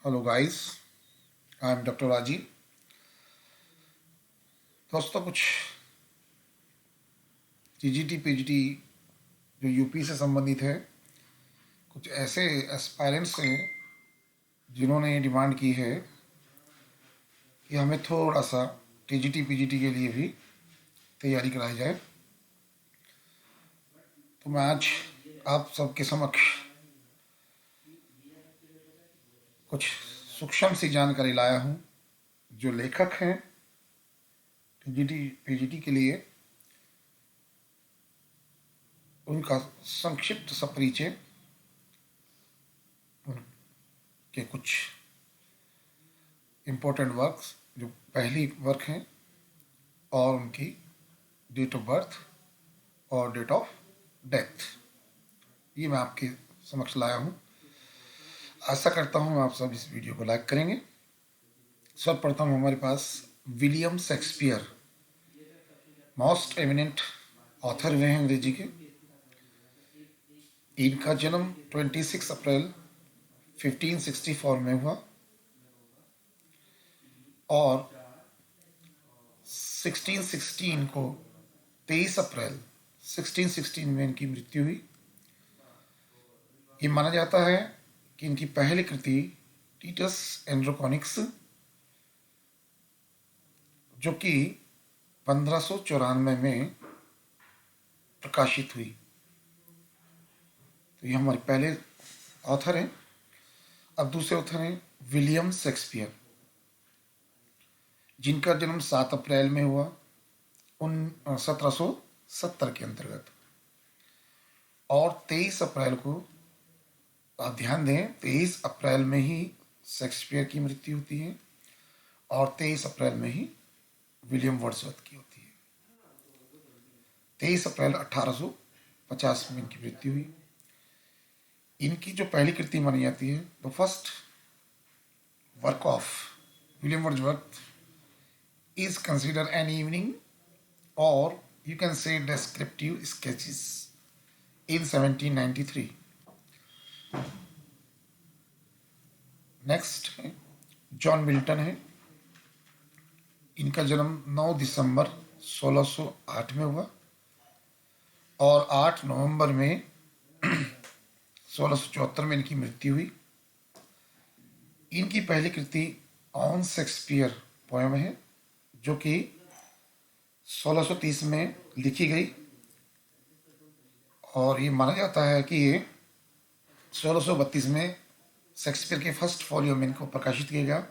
Hello guys, I am doctor Rajiv. दोस्तों, कुछ TGT PGT जो यूपी से संबंधित है, कुछ ऐसे एस्पायरेंट्स हैं जिन्होंने ये डिमांड की है कि हमें थोड़ा सा टीजीटी पीजीटी के लिए भी तैयारी कराई जाए। तो मैं आज आप सबके समक्ष कुछ सूक्ष्म सी जानकारी लाया हूँ। जो लेखक हैं टीजीटी पीजीटी के लिए, उनका संक्षिप्त सा परिचय, उनके कुछ इम्पोर्टेंट वर्क्स जो पहली वर्क हैं, और उनकी डेट ऑफ बर्थ और डेट ऑफ डेथ, ये मैं आपके समक्ष लाया हूँ। आशा करता हूँ आप सब इस वीडियो को लाइक करेंगे। सर्वप्रथम हमारे पास William Shakespeare, most eminent author हुए हैं अंग्रेजी के। इनका जन्म 26 अप्रैल 1564 में हुआ और 1616 को 23 अप्रैल 1616 में इनकी मृत्यु हुई। ये माना जाता है कि इनकी पहली कृति टीटस एंड्रोकॉनिक्स, जो कि 1594 में प्रकाशित हुई। तो ये हमारे पहले ऑथर हैं। अब दूसरे ऑथर हैं विलियम शेक्सपियर, जिनका जन्म 7 अप्रैल में हुआ 1770 के अंतर्गत, और 23 अप्रैल को, आप ध्यान दें, 23 अप्रैल में ही शेक्सपियर की मृत्यु होती है और 23 अप्रैल में ही विलियम वर्ड्सवर्थ की होती है। 23 अप्रैल 1850 में इनकी मृत्यु हुई। इनकी जो पहली कृति मानी जाती है, the first work of William Wordsworth is considered an evening, or you can say descriptive sketches, in 1793. Next है जॉन मिल्टन है। इनका जन्म 9 दिसंबर 1608 में हुआ और 8 नवंबर में 1674 में इनकी मृत्यु हुई। इनकी पहली कृति ऑन शेक्सपियर पोएम है, जो कि 1630 में लिखी गई, और ये माना जाता है कि ये 1632 में शेक्सपियर के फर्स्ट फॉलियो में इनको प्रकाशित किया गया।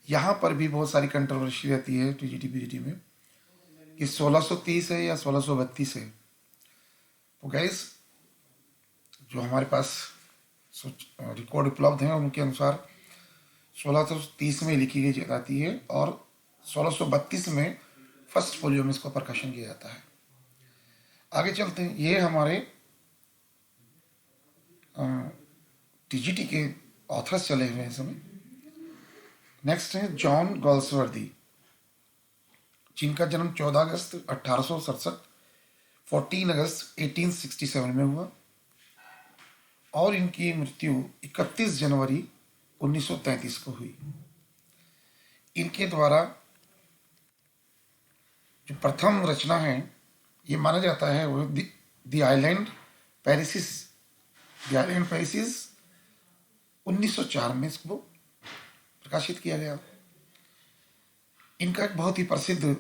यहाँ पर भी बहुत सारी कंट्रोवर्सी रहती है टीजीटी पीजीटी में कि 1630 है या 1632 है। तो गैस, जो हमारे पास रिकॉर्ड उपलब्ध हैं उनके अनुसार 1630 में लिखी गई जाती है और 1632 में फर्स्ट फोलियो में इसको प्रकाशन किया जाता है। आगे चलते हैं। ये हमारे टीजीटी के ऑथर्स चले हुए हैं इस समय। नेक्स्ट है जॉन गॉल्सवर्दी, जिनका जन्म 14 अगस्त 1867 14 अगस्त 1867 में हुआ और इनकी मृत्यु 31 जनवरी 1933 को हुई। इनके द्वारा जो प्रथम रचना है, ये माना जाता है वो द आइलैंड पेरिसिस 1904 में इसको प्रकाशित किया गया। इनका एक बहुत ही प्रसिद्ध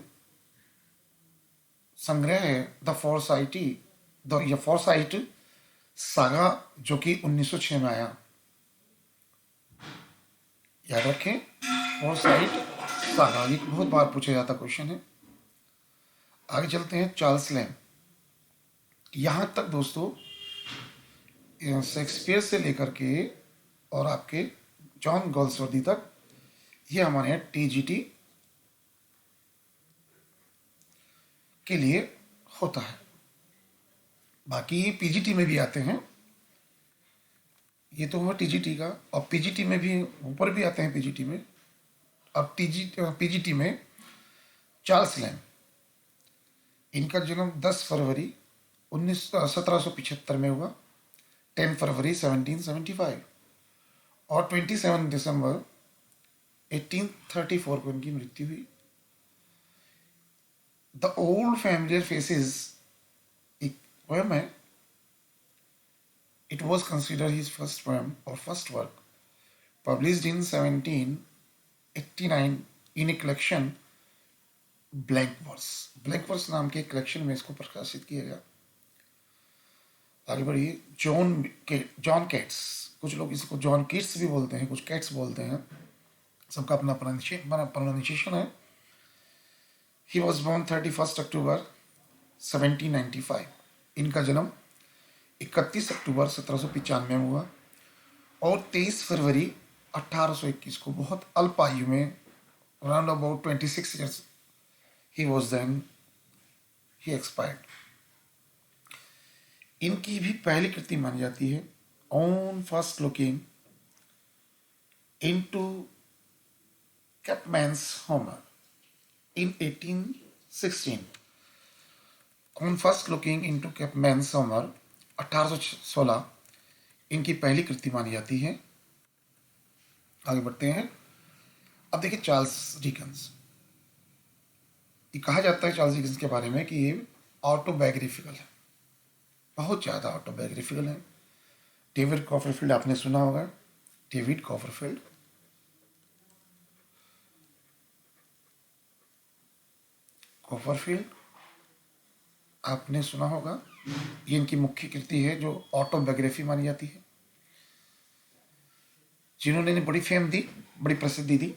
संग्रह है द फॉरसाइट सागा, जो कि 1906 में आया। याद रखें, फॉरसाइट सागा, ये बहुत बार पूछा जाता क्वेश्चन है। आगे चलते हैं चार्ल्स लैंग। यहाँ तक दोस्तों शेक्सपियर से लेकर के और आपके जॉन गॉल्सवर्दी तक, ये हमारे टीजीटी के लिए होता है। बाकी पीजीटी में भी आते हैं। ये तो हुआ टीजीटी का, और पीजीटी में भी ऊपर भी आते हैं पीजीटी में। अब पीजीटी में चार्ल्स लैंग, इनका जन्म 10 फरवरी 1775 में हुआ, 10 फरवरी 1775, और 27 दिसंबर 1834 को इनकी मृत्यु हुई। द ओल्ड फैमिलियर फेसेस एक पोएम है। It was consider his first poem और first work, published in 1789 in a collection blank verse. Blank verse नाम के कलेक्शन में इसको प्रकाशित किया गया। आगे बढ़िए। जॉन केट्स, कुछ लोग इसको जॉन किट्स भी बोलते हैं, कुछ कैट्स बोलते हैं, सबका अपना प्रोनाउंसिएशन है। ही वॉज बोर्न 31 अक्टूबर 1795। इनका जन्म 31 अक्टूबर 1795 में हुआ और 23 फरवरी 1821 को, बहुत अल्प आयु में, around about 26 years he was then he expired. इनकी भी पहली कृति मानी जाती है on first looking into Chapman's Homer in 1816। On first looking into Chapman's Homer 1816 इनकी पहली कृति मानी जाती है। आगे बढ़ते हैं। अब देखिए चार्ल्स डिकेंस। ये कहा जाता है चार्ल्स डिकेंस के बारे में कि ये ऑटोबायोग्राफिकल है, बहुत ज़्यादा ऑटोबायोग्राफिकल है। डेविड कॉपरफील्ड आपने सुना होगा, डेविड कॉपरफील्ड। कॉपरफील्ड आपने सुना होगा। ये इनकी मुख्य कृति है जो ऑटोबायोग्राफी मानी जाती है, जिन्होंने बड़ी फेम दी, बड़ी प्रसिद्धि दी।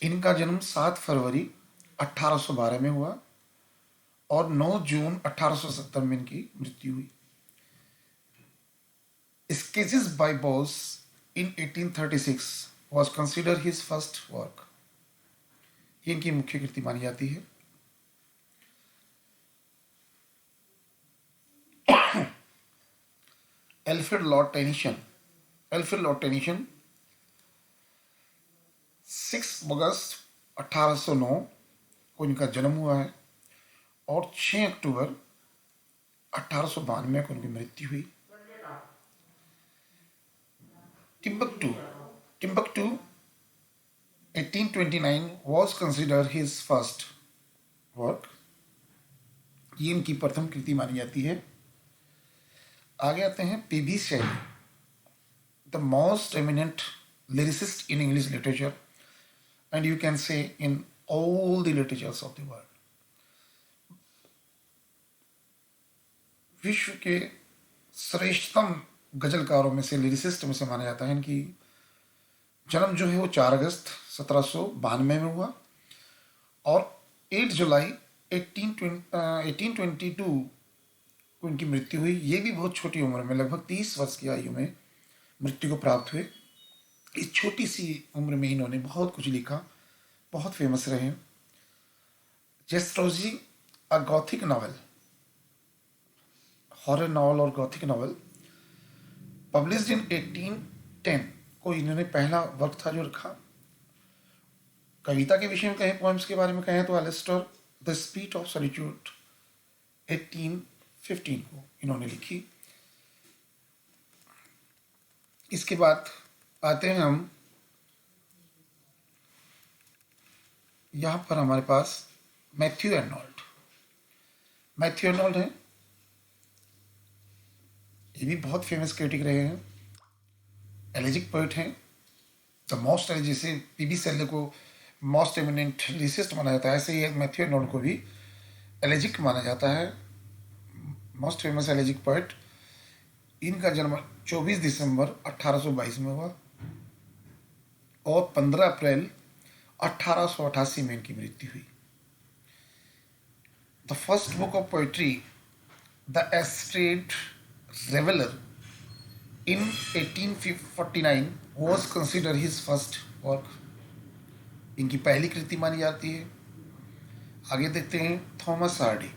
इनका जन्म 7 फरवरी 1812 में हुआ और 9 जून 1870 में इनकी मृत्यु हुई। Sketches by Bose in 1836 was considered his first work। ये इनकी मुख्य कृति मानी जाती है। Alfred Lord Tennyson. Alfred Lord Tennyson 6 अगस्त 1809 को इनका जन्म हुआ है और 6 अक्टूबर 1892 को इनकी मृत्यु हुई। Timbuktu 1829 was considered his first work। ये इनकी प्रथम कृति मानी जाती है। आगे आते हैं PB Shelley, the most eminent lyricist in English literature and you can say in all the literatures of the world. विश्व के श्रेष्ठतम गजलकारों में से, लिरिसिस्ट में से माना जाता है। इनकी जन्म जो है वो 4 अगस्त 1792 में हुआ और 8 जुलाई 1822 को इनकी मृत्यु हुई। ये भी बहुत छोटी उम्र में, लगभग 30 वर्ष की आयु में मृत्यु को प्राप्त हुए। इस छोटी सी उम्र में इन्होंने बहुत कुछ लिखा, बहुत फेमस रहे। जेस्ट्रोजी, अ गॉथिक नॉवल, हॉरर नॉवल और गॉथिक नॉवल, पब्लिश्ड इन 1810 को इन्होंने पहला वर्क था जो रखा। कविता के विषय में कहें, पोएम्स के बारे में कहें तो Alastor the speech of solitude 1815 को इन्होंने लिखी। इसके बाद आते हैं हम, यहाँ पर हमारे पास मैथ्यू अर्नोल्ड। मैथ्यू अर्नोल्ड है, ये भी बहुत फेमस क्रिटिक रहे हैं, एलिजिक पोइट हैं। द मोस्ट, जैसे पीबी शेले को मोस्ट एमिनेंट लिरिसिस्ट माना जाता है, ऐसे ही मैथ्यू अर्नोल्ड को भी एलिजिक माना जाता है, मोस्ट फेमस एलिजिक पोइट। इनका जन्म 24 दिसंबर 1822 में हुआ और 15 अप्रैल 1888 में इनकी मृत्यु हुई। The first book of poetry, the Strayed Reveller in 1849 was considered his first work। इनकी पहली कृति मानी जाती है। आगे देखते हैं थॉमस हार्डी।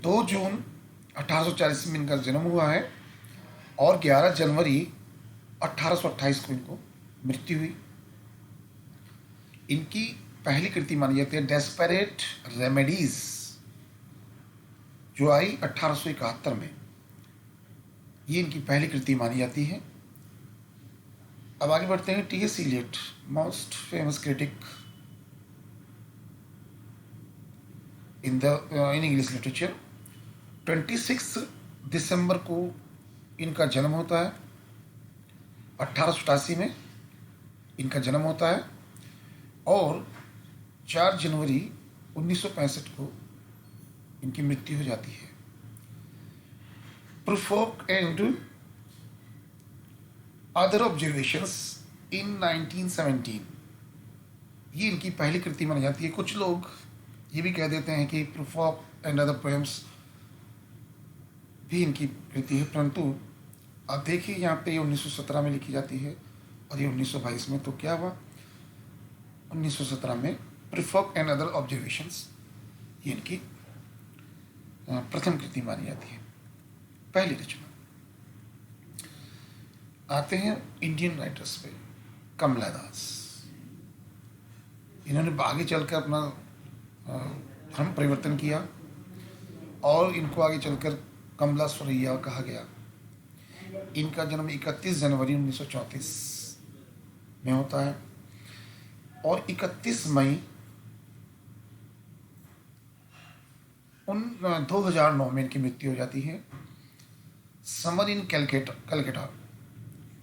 2 जून 1840 में इनका जन्म हुआ है और 11 जनवरी 1828 को इनको मृत्यु हुई। इनकी पहली कृति मानी जाती है डेस्परेट रेमेडीज, जो आई 1871 में। ये इनकी पहली कृति मानी जाती है। अब आगे बढ़ते हैं। T S. Eliot, most famous critic in English literature. 26 दिसंबर को इनका जन्म होता है। 1887 में इनका जन्म होता है और 4 जनवरी 1965 को इनकी मृत्यु हो जाती है। प्रूफोक एंड अदर ऑब्जर्वेशंस इन 1917, ये इनकी पहली कृति मानी जाती है। कुछ लोग ये भी कह देते हैं कि प्रूफोक एंड अदर पोएम्स भी इनकी कृति है, परंतु आप देखिए यहाँ पे 1917 में लिखी जाती है और ये 1922 में, तो क्या हुआ, 1917 में प्रूफोक एंड अदर ऑब्जर्वेशंस ये इनकी प्रथम कृति मानी जाती है, पहली रचना। आते हैं इंडियन राइटर्स पे। कमला दास, इन्होंने आगे चलकर अपना धर्म परिवर्तन किया और इनको आगे चलकर कमला सुरैया कहा गया। इनका जन्म 31 जनवरी 1934 में होता है और 31 मई 2009 में इनकी मृत्यु हो जाती है। समर इन कलकत्ता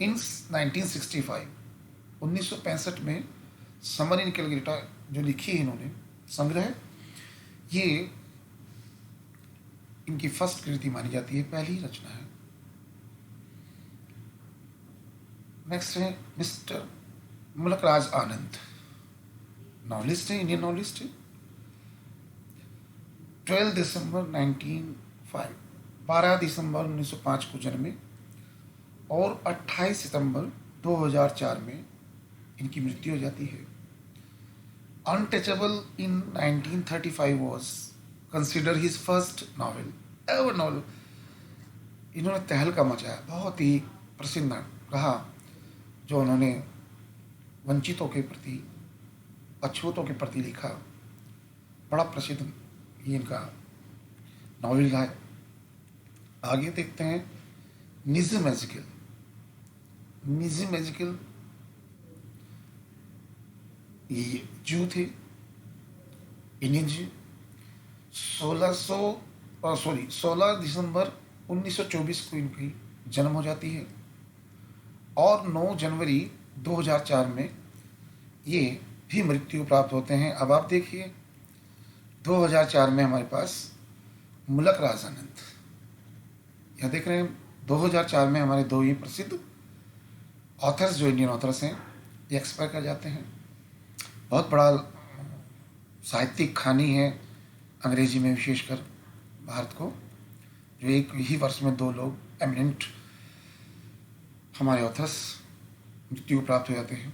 इन 1965, 1965 में समर इन कलकत्ता जो लिखी है इन्होंने संग्रह, ये इनकी फर्स्ट कृति मानी जाती है, पहली रचना है। नेक्स्ट है मिस्टर मुलकराज आनंद, नॉवलिस्ट है, इंडियन नॉवलिस्ट है। 12 दिसंबर 1905, 12 दिसंबर 1905 को जन्मे और 28 सितंबर 2004 में इनकी मृत्यु हो जाती है। Untouchable in 1935 was consider his first novel, ever novel. इन्होंने तहलका मचाया, बहुत ही प्रसिद्ध रहा जो उन्होंने वंचितों के प्रति, अछूतों के प्रति लिखा, बड़ा प्रसिद्ध ये इनका नॉवेल रहा है। आगे देखते हैं निज़ी मैजिकल। निज़ी मैजिकल ये जू थे, इंडियन जू। 16 दिसंबर 1924 को इनकी जन्म हो जाती है और 9 जनवरी 2004 में ये भी मृत्यु प्राप्त होते हैं। अब आप देखिए 2004 में हमारे पास मुलकराज आनंद, यह देख रहे हैं 2004 में हमारे दो ही प्रसिद्ध ऑथर्स जो इंडियन ऑथर्स हैं ये एक्सपायर कर जाते हैं। बहुत बड़ा साहित्यिक खानी है अंग्रेजी में, विशेषकर भारत को, जो एक ही वर्ष में दो लोग एमिनेंट हमारे ऑथर्स मृत्यु प्राप्त हो जाते हैं।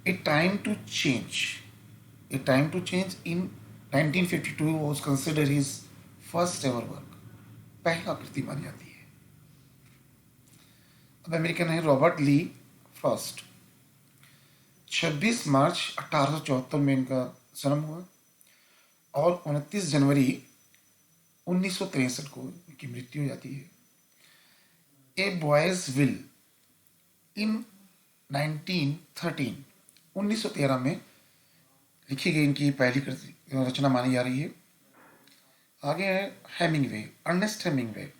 A time to change in 1952 was consider his first ever work, पहला कृति मानी जाती है। अब अमेरिकन है रॉबर्ट ली फ्रॉस्ट। 26 मार्च 1874 में इनका जन्म हुआ और 29 जनवरी 1963 को इनकी मृत्यु हो जाती है। ए बॉयज विल इन 1913 में लिखी गई इनकी पहली रचना मानी जा रही है। आगे है हेमिंगवे, अर्नेस्ट हेमिंगवे।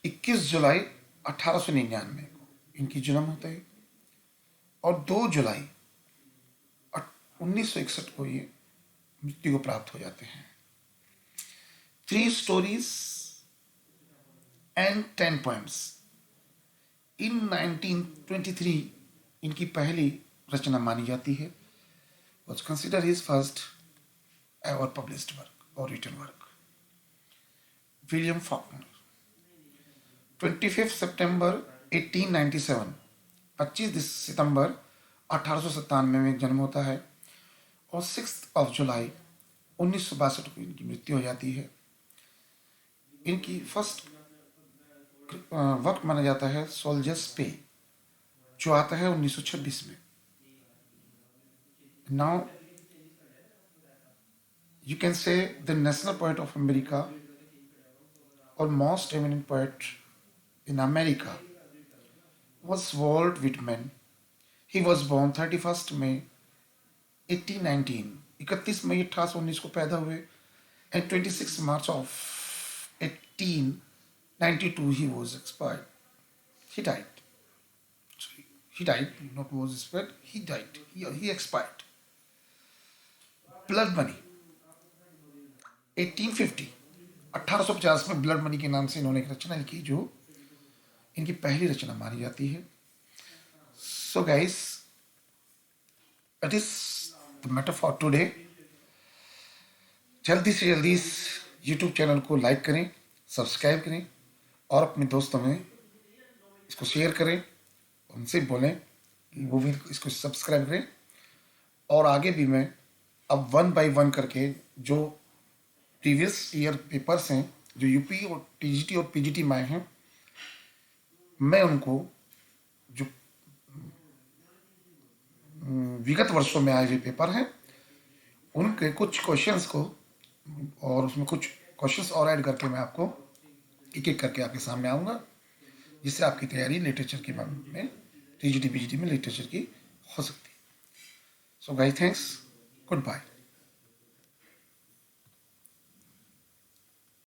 21 जुलाई 1899 को इनकी जन्म होता है और 2 जुलाई 1961 को ये मृत्यु को प्राप्त हो जाते हैं। 3 स्टोरीज एंड 10 पोएम्स इन 1923 इनकी पहली रचना मानी जाती है। Was consider his first ever published work और रिटन वर्क। William Faulkner. 25 सितंबर 1897, 25 सितंबर 1897 में जन्म होता है और 6 जुलाई 1962 को इनकी मृत्यु हो जाती है। इनकी फर्स्ट वर्क माना जाता है सोल्जर्स पे, जो आता है 1926 में। Now you can say the national poet of America or most eminent poet in America was Walt Whitman. He was born 31st May 1819, 31 मई 1819 को पैदा हुए, and 26 March of 1892 he was expired. He died. Sorry, he died, not was expired. He died. He expired. Blood money 1850 1850 में blood money के नाम से इन्होंने एक रचना लिखी जो इनकी पहली रचना मानी जाती है. So guys, it is the matter for today. जल्दी से जल्दी इस यूट्यूब चैनल को लाइक करें, सब्सक्राइब करें और अपने दोस्तों में इसको शेयर करें. उनसे बोलें कि वो भी इसको सब्सक्राइब करें. और आगे भी मैं अब 1 बाय 1 करके जो प्रीवियस ईयर पेपर्स हैं जो यूपी और टीजीटी और पीजीटी में आए हैं, मैं उनको जो विगत वर्षों में आए हुए पेपर हैं उनके कुछ क्वेश्चंस को और उसमें कुछ क्वेश्चंस और ऐड करके मैं आपको एक एक करके आपके सामने आऊँगा, जिससे आपकी तैयारी लिटरेचर की में टीजीटी पीजीटी में लिटरेचर की हो सकती है. So guys, thanks, good bye.